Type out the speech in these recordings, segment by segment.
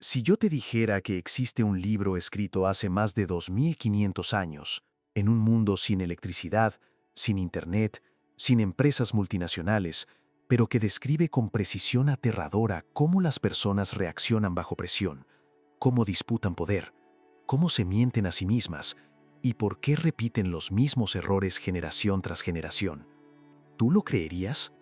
Si yo te dijera que existe un libro escrito hace más de 2500 años, en un mundo sin electricidad, sin internet, sin empresas multinacionales, pero que describe con precisión aterradora cómo las personas reaccionan bajo presión, cómo disputan poder, cómo se mienten a sí mismas y por qué repiten los mismos errores generación tras generación, ¿tú lo creerías?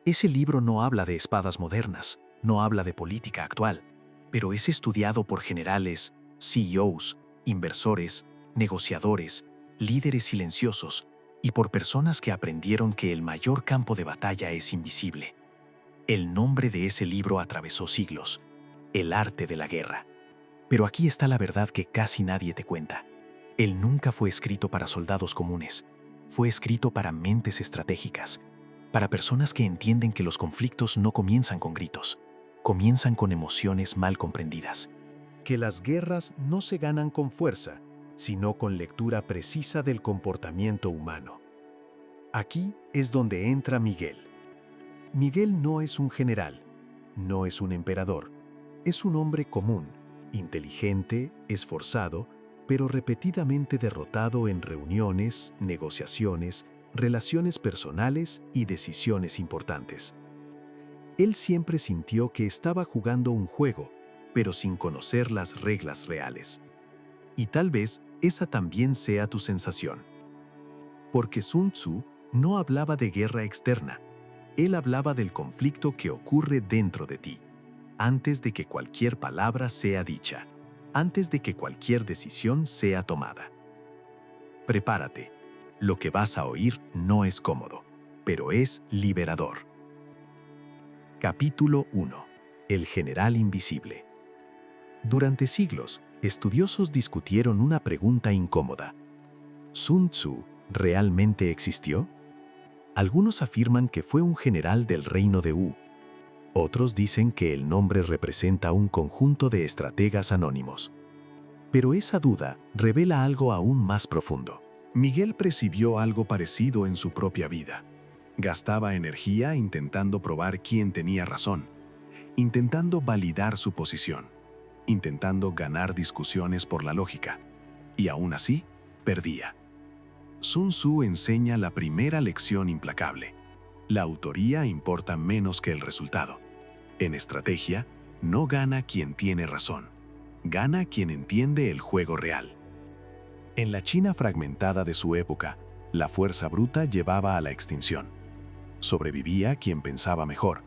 Ese libro no habla de espadas modernas, no habla de política actual, pero es estudiado por generales, CEOs, inversores, negociadores, líderes silenciosos y por personas que aprendieron que el mayor campo de batalla es invisible. El nombre de ese libro atravesó siglos, El arte de la guerra. Pero aquí está la verdad que casi nadie te cuenta. Él nunca fue escrito para soldados comunes, fue escrito para mentes estratégicas, para personas que entienden que los conflictos no comienzan con gritos, comienzan con emociones mal comprendidas. Que las guerras no se ganan con fuerza, sino con lectura precisa del comportamiento humano. Aquí es donde entra Miguel. Miguel no es un general, no es un emperador, es un hombre común, inteligente, esforzado, pero repetidamente derrotado en reuniones, negociaciones, relaciones personales y decisiones importantes. Él siempre sintió que estaba jugando un juego, pero sin conocer las reglas reales. Y tal vez esa también sea tu sensación. Porque Sun Tzu no hablaba de guerra externa, él hablaba del conflicto que ocurre dentro de ti, antes de que cualquier palabra sea dicha, antes de que cualquier decisión sea tomada. Prepárate, lo que vas a oír no es cómodo, pero es liberador. Capítulo 1. El general invisible. Durante siglos, estudiosos discutieron una pregunta incómoda. ¿Sun Tzu realmente existió? Algunos afirman que fue un general del reino de Wu. Otros dicen que el nombre representa un conjunto de estrategas anónimos. Pero esa duda revela algo aún más profundo. Miguel percibió algo parecido en su propia vida. Gastaba energía intentando probar quién tenía razón, intentando validar su posición, intentando ganar discusiones por la lógica. Y aún así, perdía. Sun Tzu enseña la primera lección implacable. La autoría importa menos que el resultado. En estrategia, no gana quien tiene razón. Gana quien entiende el juego real. En la China fragmentada de su época, la fuerza bruta llevaba a la extinción. Sobrevivía quien pensaba mejor,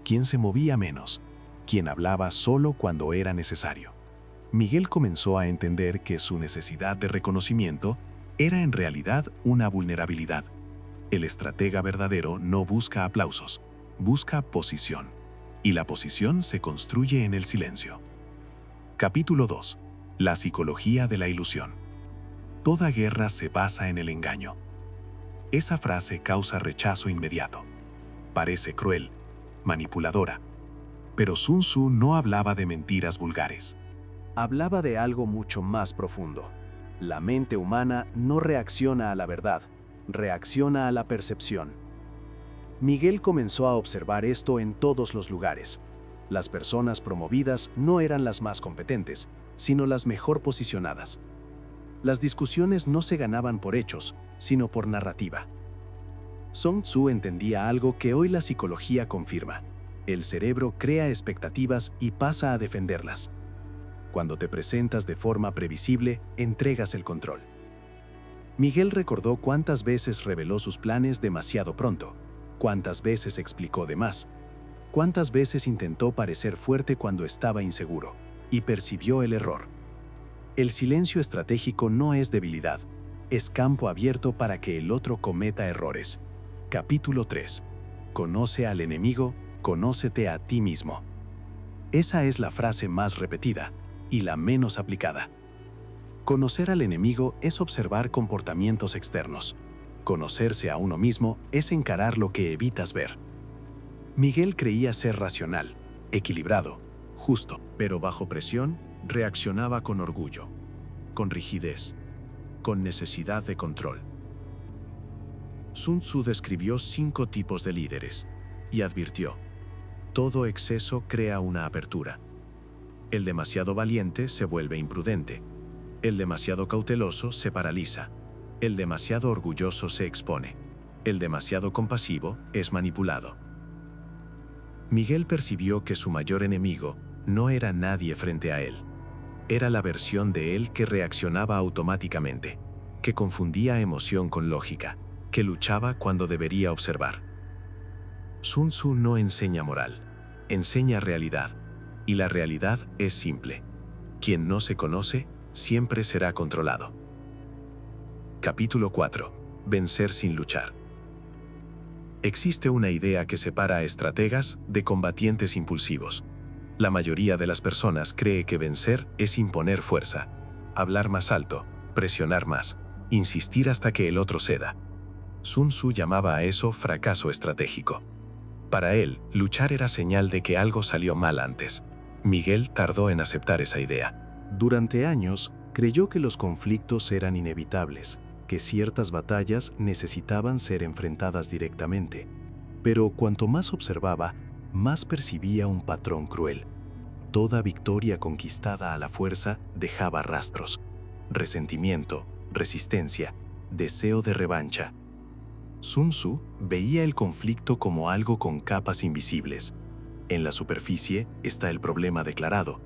quien se movía menos, quien hablaba solo cuando era necesario. Miguel comenzó a entender que su necesidad de reconocimiento era en realidad una vulnerabilidad. El estratega verdadero no busca aplausos, busca posición. Y la posición se construye en el silencio. Capítulo 2. La psicología de la ilusión. Toda guerra se basa en el engaño. Esa frase causa rechazo inmediato. Parece cruel, manipuladora. Pero Sun Tzu no hablaba de mentiras vulgares. Hablaba de algo mucho más profundo. La mente humana no reacciona a la verdad, reacciona a la percepción. Miguel comenzó a observar esto en todos los lugares. Las personas promovidas no eran las más competentes, sino las mejor posicionadas. Las discusiones no se ganaban por hechos, sino por narrativa. Sun Tzu entendía algo que hoy la psicología confirma. El cerebro crea expectativas y pasa a defenderlas. Cuando te presentas de forma previsible, entregas el control. Miguel recordó cuántas veces reveló sus planes demasiado pronto, cuántas veces explicó de más, cuántas veces intentó parecer fuerte cuando estaba inseguro, y percibió el error. El silencio estratégico no es debilidad, es campo abierto para que el otro cometa errores. Capítulo 3. Conoce al enemigo, conócete a ti mismo. Esa es la frase más repetida y la menos aplicada. Conocer al enemigo es observar comportamientos externos. Conocerse a uno mismo es encarar lo que evitas ver. Miguel creía ser racional, equilibrado, justo, pero bajo presión reaccionaba con orgullo, con rigidez, con necesidad de control. Sun Tzu describió 5 tipos de líderes y advirtió: todo exceso crea una apertura. El demasiado valiente se vuelve imprudente. El demasiado cauteloso se paraliza. El demasiado orgulloso se expone. El demasiado compasivo es manipulado. Miguel percibió que su mayor enemigo no era nadie frente a él. Era la versión de él que reaccionaba automáticamente, que confundía emoción con lógica, que luchaba cuando debería observar. Sun Tzu no enseña moral, enseña realidad, y la realidad es simple. Quien no se conoce, siempre será controlado. Capítulo 4. Vencer sin luchar. Existe una idea que separa a estrategas de combatientes impulsivos. La mayoría de las personas cree que vencer es imponer fuerza, hablar más alto, presionar más, insistir hasta que el otro ceda. Sun Tzu llamaba a eso fracaso estratégico. Para él, luchar era señal de que algo salió mal antes. Miguel tardó en aceptar esa idea. Durante años, creyó que los conflictos eran inevitables, que ciertas batallas necesitaban ser enfrentadas directamente. Pero cuanto más observaba, más percibía un patrón cruel. Toda victoria conquistada a la fuerza dejaba rastros: resentimiento, resistencia, deseo de revancha. Sun Tzu veía el conflicto como algo con capas invisibles. En la superficie está el problema declarado.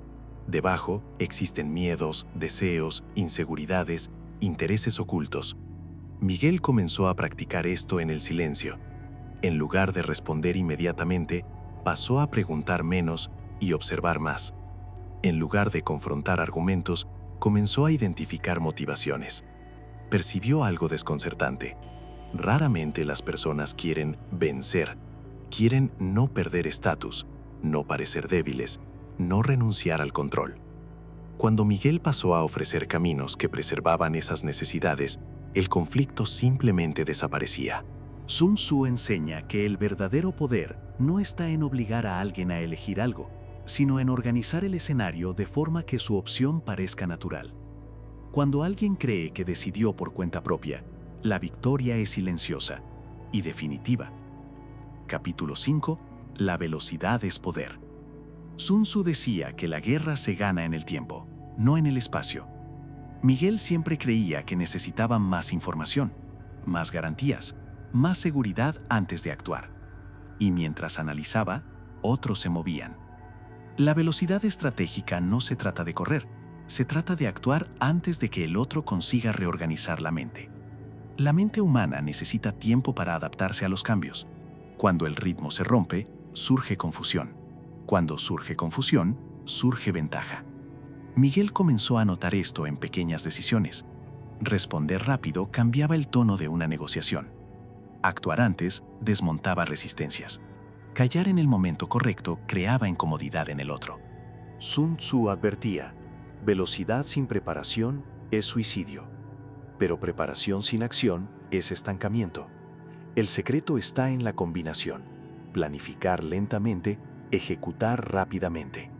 Debajo existen miedos, deseos, inseguridades, intereses ocultos. Miguel comenzó a practicar esto en el silencio. En lugar de responder inmediatamente, pasó a preguntar menos y observar más. En lugar de confrontar argumentos, comenzó a identificar motivaciones. Percibió algo desconcertante. Raramente las personas quieren vencer. Quieren no perder estatus, no parecer débiles, no renunciar al control. Cuando Miguel pasó a ofrecer caminos que preservaban esas necesidades, el conflicto simplemente desaparecía. Sun Tzu enseña que el verdadero poder no está en obligar a alguien a elegir algo, sino en organizar el escenario de forma que su opción parezca natural. Cuando alguien cree que decidió por cuenta propia, la victoria es silenciosa y definitiva. Capítulo 5. La velocidad es poder. Sun Tzu decía que la guerra se gana en el tiempo, no en el espacio. Miguel siempre creía que necesitaban más información, más garantías, más seguridad antes de actuar. Y mientras analizaba, otros se movían. La velocidad estratégica no se trata de correr, se trata de actuar antes de que el otro consiga reorganizar la mente. La mente humana necesita tiempo para adaptarse a los cambios. Cuando el ritmo se rompe, surge confusión. Cuando surge confusión, surge ventaja. Miguel comenzó a notar esto en pequeñas decisiones. Responder rápido cambiaba el tono de una negociación. Actuar antes desmontaba resistencias. Callar en el momento correcto creaba incomodidad en el otro. Sun Tzu advertía: velocidad sin preparación es suicidio, pero preparación sin acción es estancamiento. El secreto está en la combinación: planificar lentamente, ejecutar rápidamente.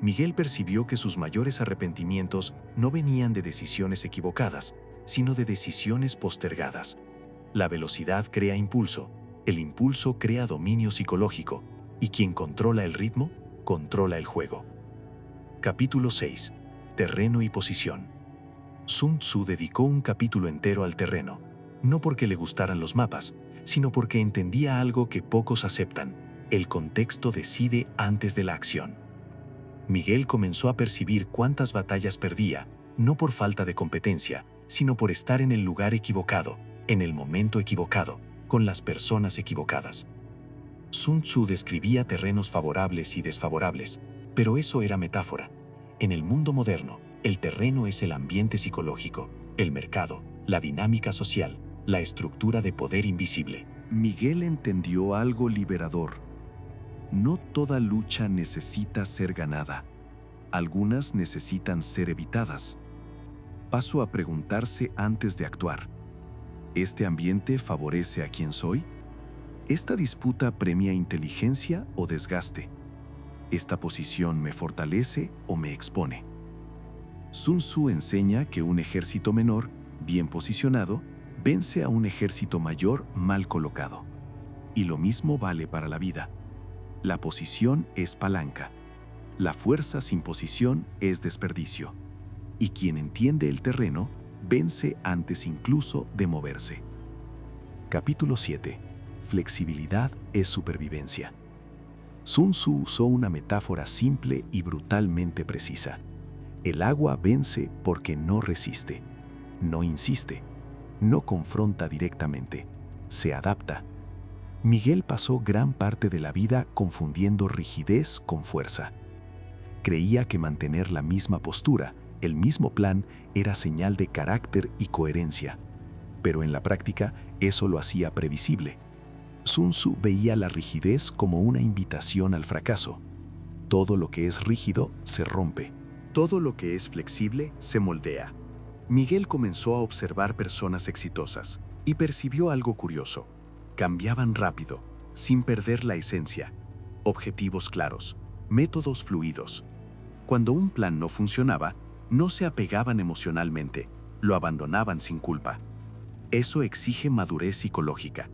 Miguel percibió que sus mayores arrepentimientos no venían de decisiones equivocadas, sino de decisiones postergadas. La velocidad crea impulso, el impulso crea dominio psicológico, y quien controla el ritmo, controla el juego. Capítulo 6. Terreno y posición. Sun Tzu dedicó un capítulo entero al terreno, no porque le gustaran los mapas, sino porque entendía algo que pocos aceptan: el contexto decide antes de la acción. Miguel comenzó a percibir cuántas batallas perdía, no por falta de competencia, sino por estar en el lugar equivocado, en el momento equivocado, con las personas equivocadas. Sun Tzu describía terrenos favorables y desfavorables, pero eso era metáfora. En el mundo moderno, el terreno es el ambiente psicológico, el mercado, la dinámica social, la estructura de poder invisible. Miguel entendió algo liberador. No toda lucha necesita ser ganada. Algunas necesitan ser evitadas. Paso a preguntarse antes de actuar: ¿este ambiente favorece a quien soy? ¿Esta disputa premia inteligencia o desgaste? ¿Esta posición me fortalece o me expone? Sun Tzu enseña que un ejército menor, bien posicionado, vence a un ejército mayor mal colocado. Y lo mismo vale para la vida. La posición es palanca. La fuerza sin posición es desperdicio, y quien entiende el terreno vence antes incluso de moverse. Capítulo 7. Flexibilidad es supervivencia. Sun Tzu usó una metáfora simple y brutalmente precisa. El agua vence porque no resiste, no insiste, no confronta directamente, se adapta. Miguel pasó gran parte de la vida confundiendo rigidez con fuerza. Creía que mantener la misma postura, el mismo plan, era señal de carácter y coherencia, pero en la práctica eso lo hacía previsible. Sun Tzu veía la rigidez como una invitación al fracaso. Todo lo que es rígido se rompe. Todo lo que es flexible se moldea. Miguel comenzó a observar personas exitosas y percibió algo curioso. Cambiaban rápido, sin perder la esencia. Objetivos claros, métodos fluidos. Cuando un plan no funcionaba, no se apegaban emocionalmente, lo abandonaban sin culpa. Eso exige madurez psicológica.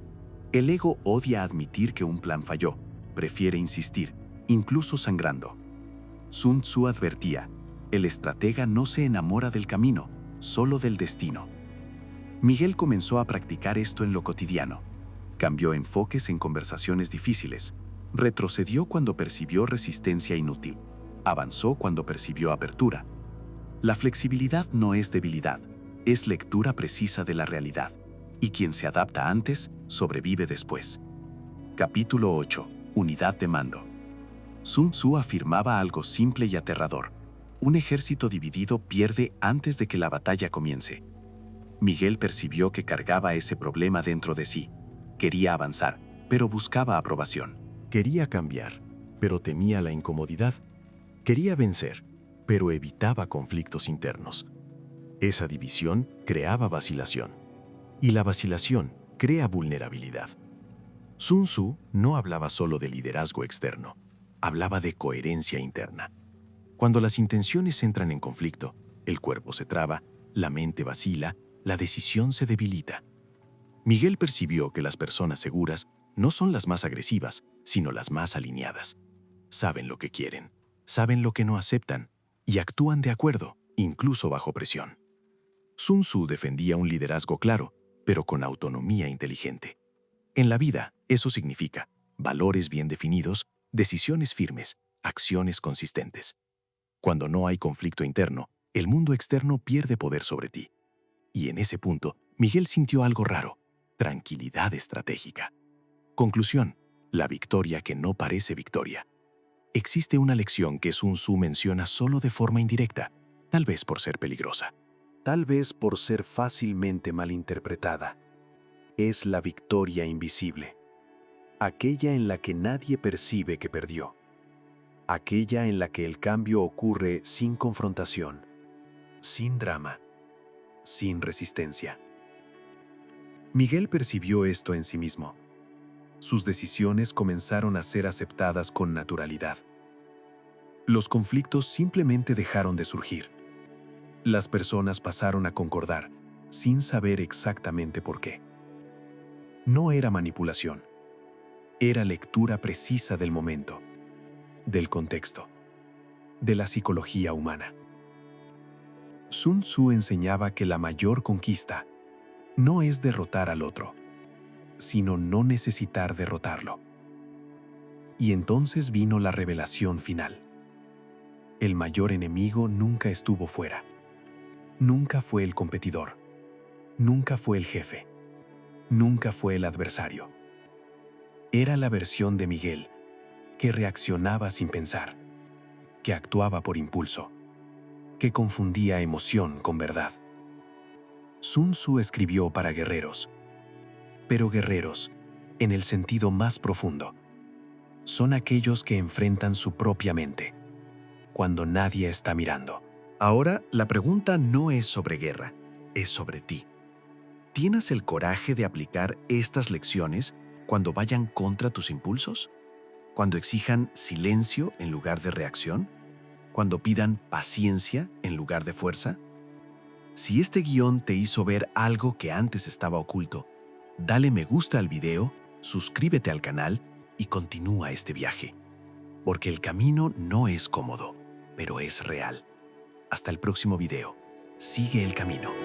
El ego odia admitir que un plan falló, prefiere insistir, incluso sangrando. Sun Tzu advertía, el estratega no se enamora del camino, solo del destino. Miguel comenzó a practicar esto en lo cotidiano. Cambió enfoques en conversaciones difíciles, retrocedió cuando percibió resistencia inútil, avanzó cuando percibió apertura. La flexibilidad no es debilidad, es lectura precisa de la realidad, y quien se adapta antes, sobrevive después. Capítulo 8. Unidad de mando. Sun Tzu afirmaba algo simple y aterrador. Un ejército dividido pierde antes de que la batalla comience. Miguel percibió que cargaba ese problema dentro de sí. Quería avanzar, pero buscaba aprobación. Quería cambiar, pero temía la incomodidad. Quería vencer, pero evitaba conflictos internos. Esa división creaba vacilación, y la vacilación crea vulnerabilidad. Sun Tzu no hablaba solo de liderazgo externo, hablaba de coherencia interna. Cuando las intenciones entran en conflicto, el cuerpo se traba, la mente vacila, la decisión se debilita. Miguel percibió que las personas seguras no son las más agresivas, sino las más alineadas. Saben lo que quieren, saben lo que no aceptan y actúan de acuerdo, incluso bajo presión. Sun Tzu defendía un liderazgo claro, pero con autonomía inteligente. En la vida, eso significa valores bien definidos, decisiones firmes, acciones consistentes. Cuando no hay conflicto interno, el mundo externo pierde poder sobre ti. Y en ese punto, Miguel sintió algo raro: tranquilidad estratégica. Conclusión: la victoria que no parece victoria. Existe una lección que Sun Tzu menciona solo de forma indirecta, tal vez por ser peligrosa. Tal vez por ser fácilmente malinterpretada. Es la victoria invisible. Aquella en la que nadie percibe que perdió. Aquella en la que el cambio ocurre sin confrontación, sin drama, sin resistencia. Miguel percibió esto en sí mismo. Sus decisiones comenzaron a ser aceptadas con naturalidad. Los conflictos simplemente dejaron de surgir. Las personas pasaron a concordar, sin saber exactamente por qué. No era manipulación. Era lectura precisa del momento, del contexto, de la psicología humana. Sun Tzu enseñaba que la mayor conquista no es derrotar al otro, sino no necesitar derrotarlo. Y entonces vino la revelación final. El mayor enemigo nunca estuvo fuera. Nunca fue el competidor. Nunca fue el jefe. Nunca fue el adversario. Era la versión de Miguel, que reaccionaba sin pensar, que actuaba por impulso, que confundía emoción con verdad. Sun Tzu escribió para guerreros, pero guerreros, en el sentido más profundo, son aquellos que enfrentan su propia mente, cuando nadie está mirando. Ahora, la pregunta no es sobre guerra, es sobre ti. ¿Tienes el coraje de aplicar estas lecciones cuando vayan contra tus impulsos? ¿Cuando exijan silencio en lugar de reacción? ¿Cuando pidan paciencia en lugar de fuerza? Si este guión te hizo ver algo que antes estaba oculto, dale me gusta al video, suscríbete al canal y continúa este viaje. porque el camino no es cómodo, pero es real. Hasta el próximo video. Sigue el camino.